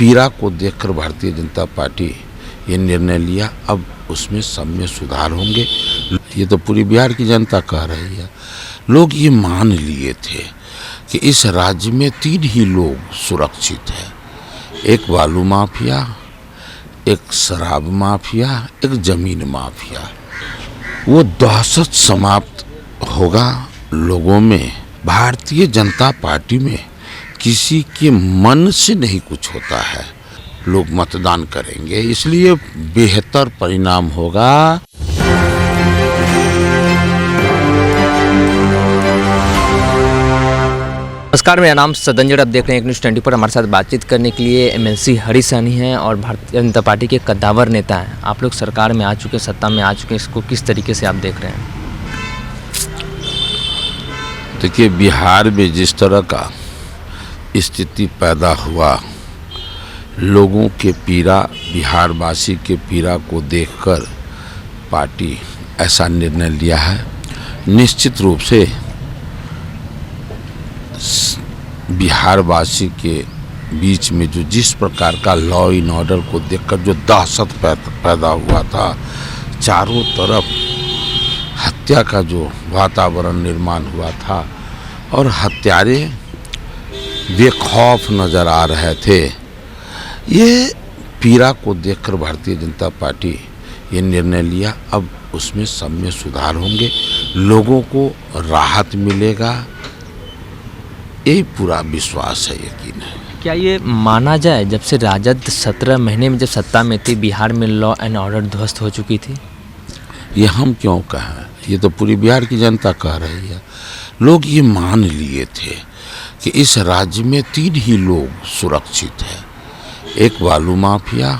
पीड़ा को देखकर भारतीय जनता पार्टी ये निर्णय लिया, अब उसमें सब में सुधार होंगे। ये तो पूरी बिहार की जनता कह रही है। लोग ये मान लिए थे कि इस राज्य में 3 ही लोग सुरक्षित हैं, एक बालू माफिया, एक शराब माफिया, एक जमीन माफिया। वो दहशत समाप्त होगा लोगों में। भारतीय जनता पार्टी में किसी के मन से नहीं कुछ होता है। लोग मतदान करेंगे, इसलिए बेहतर परिणाम होगा। नमस्कार, मेरा नाम सदंजड़। आप देख रहे हैं एक न्यूज़ 20 पर। हमारे साथ बातचीत करने के लिए एमएलसी हरीश सहनी हैं और भारतीय जनता पार्टी के कद्दावर नेता हैं। आप लोग सरकार में आ चुके, सत्ता में आ चुके, इसको किस तरीके से आप देख रहे हैं? देखिए, बिहार में जिस तरह का स्थिति पैदा हुआ, लोगों के पीड़ा, बिहारवासी के पीड़ा को देखकर पार्टी ऐसा निर्णय लिया है। निश्चित रूप से बिहारवासी के बीच में जो जिस प्रकार का लॉ इन ऑर्डर को देखकर जो दहशत पैदा हुआ था, चारों तरफ हत्या का जो वातावरण निर्माण हुआ था और हत्यारे बेखौफ नजर आ रहे थे, ये पीड़ा को देखकर भारतीय जनता पार्टी ये निर्णय लिया, अब उसमें सब में सुधार होंगे, लोगों को राहत मिलेगा, ये पूरा विश्वास है, यकीन है। क्या ये माना जाए जब से राजद 17 महीने में जब सत्ता में थी, बिहार में लॉ एंड ऑर्डर ध्वस्त हो चुकी थी? ये हम क्यों कहें, ये तो पूरी बिहार की जनता कह रही है। लोग ये मान लिए थे कि इस राज्य में 3 ही लोग सुरक्षित हैं, एक बालू माफिया,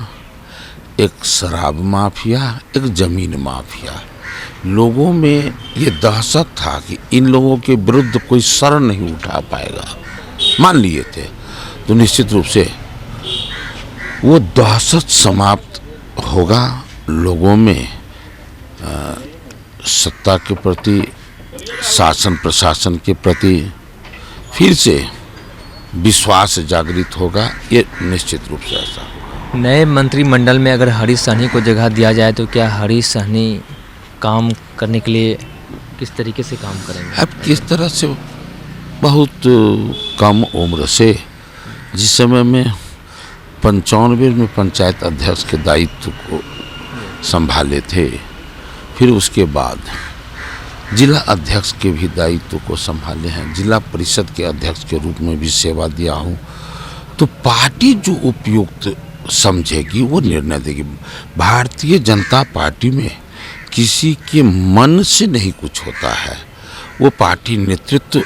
एक शराब माफिया, एक जमीन माफिया। लोगों में ये दहशत था कि इन लोगों के विरुद्ध कोई सर नहीं उठा पाएगा, मान लिए थे। तो निश्चित रूप से वो दहशत समाप्त होगा लोगों में। सत्ता के प्रति, शासन प्रशासन के प्रति फिर से विश्वास जागृत होगा, ये निश्चित रूप से ऐसा होगा। नए मंत्रिमंडल में अगर हरीश सहनी को जगह दिया जाए तो क्या हरीश सहनी काम करने के लिए किस तरीके से काम करेंगे? अब किस तरह से, बहुत कम उम्र से, जिस समय में 95 में पंचायत अध्यक्ष के दायित्व को संभाले थे, फिर उसके बाद जिला अध्यक्ष के भी दायित्व को संभाले हैं, जिला परिषद के अध्यक्ष के रूप में भी सेवा दिया हूँ। तो पार्टी जो उपयुक्त समझेगी वो निर्णय देगी। भारतीय जनता पार्टी में किसी के मन से नहीं कुछ होता है, वो पार्टी नेतृत्व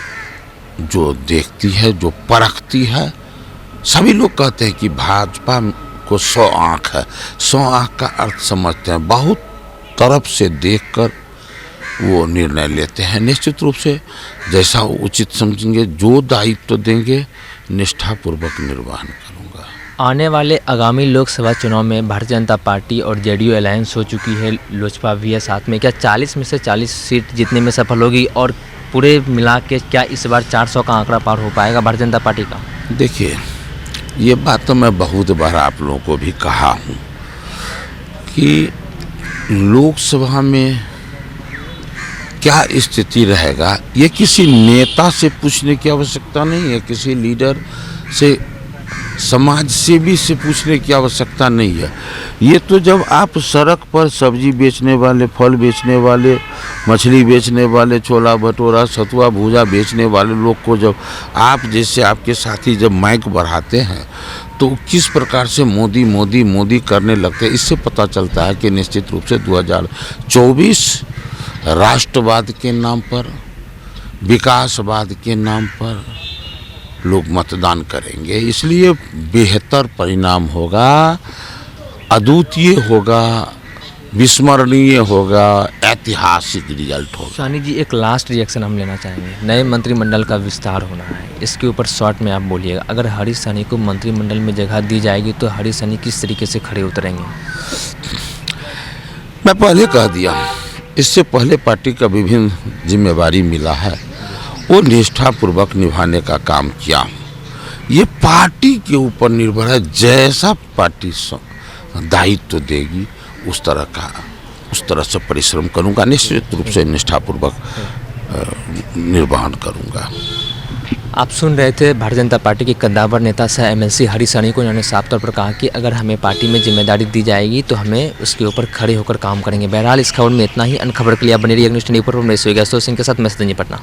जो देखती है, जो परखती है। सभी लोग कहते हैं कि भाजपा को 100 आँख है। 100 आँख का अर्थ समझते हैं, बहुत तरफ से देखकर वो निर्णय लेते हैं। निश्चित रूप से जैसा उचित समझेंगे, जो दायित्व देंगे, निष्ठापूर्वक निर्वहन करूँगा। आने वाले आगामी लोकसभा चुनाव में भारतीय जनता पार्टी और जेडीयू अलायंस हो चुकी है, लोजपा भी है साथ में। क्या 40 में से 40 सीट जीतने में सफल होगी और पूरे मिला के क्या इस बार 400 का आंकड़ा पार हो पाएगा भारतीय जनता पार्टी का? देखिए, ये बात तो मैं बहुत बार आप लोगों को भी कहा हूँ कि लोकसभा में क्या स्थिति रहेगा, ये किसी नेता से पूछने की आवश्यकता नहीं है, किसी लीडर से, समाज सेवी से पूछने की आवश्यकता नहीं है। ये तो जब आप सड़क पर सब्जी बेचने वाले, फल बेचने वाले, मछली बेचने वाले, छोला भटूरा, सतुआ भूजा बेचने वाले लोग को जब आप जैसे आपके साथी जब माइक बढ़ाते हैं तो किस प्रकार से मोदी मोदी मोदी करने लगते हैं, इससे पता चलता है कि निश्चित रूप से 2024 राष्ट्रवाद के नाम पर, विकासवाद के नाम पर लोग मतदान करेंगे, इसलिए बेहतर परिणाम होगा, अद्वितीय होगा, विस्मरणीय होगा, ऐतिहासिक रिजल्ट होगा। सहनी जी, एक लास्ट रिएक्शन हम लेना चाहेंगे। नए मंत्रिमंडल का विस्तार होना है, इसके ऊपर शॉर्ट में आप बोलिएगा। अगर हरीश सहनी को मंत्रिमंडल में जगह दी जाएगी तो हरीश सहनी किस तरीके से खड़े उतरेंगे? मैं पहले कह दिया, इससे पहले पार्टी का विभिन्न जिम्मेवारी मिला है, वो निष्ठापूर्वक निभाने का काम किया। ये पार्टी के ऊपर निर्भर है। जैसा पार्टी दायित्व देगी उस तरह से परिश्रम करूंगा, निश्चित रूप से निष्ठापूर्वक निर्वहन करूंगा। आप सुन रहे थे भारतीय जनता पार्टी के कद्दावर नेता सह एमएलसी हरीश सहनी को। इन्होंने साफ तौर पर कहा कि अगर हमें पार्टी में जिम्मेदारी दी जाएगी तो हमें उसके ऊपर खड़े होकर काम करेंगे। बहरहाल इस खबर में इतना ही। अन्य खबर के लिए आप बने रहिए न्यूज़ 24 पर। मैं सिंह के साथ मैं सतंजी पटना।